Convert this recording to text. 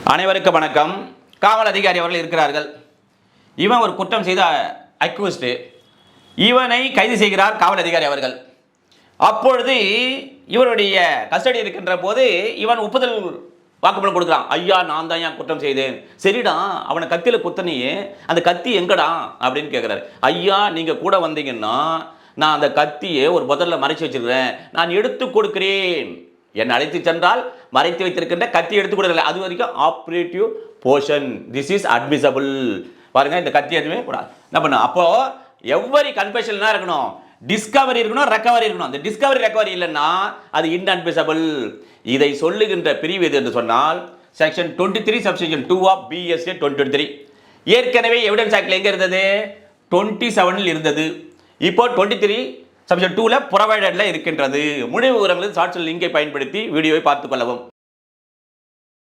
அனைவருக்கும் வணக்கம். காவல் அதிகாரி அவர்கள் இருக்கிறார்கள். இவன் ஒரு குற்றம் செய்த அக்யூஸ்டு. இவனை கைது செய்கிறார் காவல் அதிகாரி அவர்கள். அப்பொழுது இவருடைய கஸ்டடி இருக்கின்ற போது இவன் ஒப்புதல் வாக்குமூலம் கொடுக்குறான். ஐயா, நான் தான் ஏன் குற்றம் செய்தேன். சரிடா, அவனை கத்தியில் குத்தனையே, அந்த கத்தி எங்கடா அப்படின்னு கேட்குறாரு. ஐயா, நீங்கள் கூட வந்தீங்கன்னா நான் அந்த கத்தியை ஒரு புதரில் மறைச்சி வச்சிருக்கிறேன், நான் எடுத்து கொடுக்கிறேன். என்னை அழைத்து சென்றால் மறைத்து வைத்திருக்கின்ற கத்தி எடுத்து கொடுக்கல. அது வரைக்கும் operative portion, this is admissible. பாருங்க, இந்த கத்தி எதுவுமே கூடாது. என்ன பண்ண அப்போ எவ்வரி கன்ஃபெஷன் என்ன இருக்கணும்? டிஸ்கவரி இருக்கணும், ரெக்கவரி இருக்கணும். அந்த டிஸ்கவரி ரெக்கவரி இல்லைன்னா அது இன்அட்மிசபிள். இதை சொல்லுகின்ற பிரிவு எது என்று சொன்னால் செக்ஷன் 23 சப்செக்ஷன் 2 ஆஃப் BSA 2023. ஏற்கனவே எவிடன்ஸ் ஆக்டில் எங்கே இருந்தது? 27 இருந்தது. இப்போ 23 சப்செக்ஷன் 2ல ப்ரொவைடட்ல இருக்கின்றது. முழு விவரங்கள் ஷார்ட்ஸ் லிங்கை பயன்படுத்தி வீடியோவை பார்த்துக் கொள்ளவும்.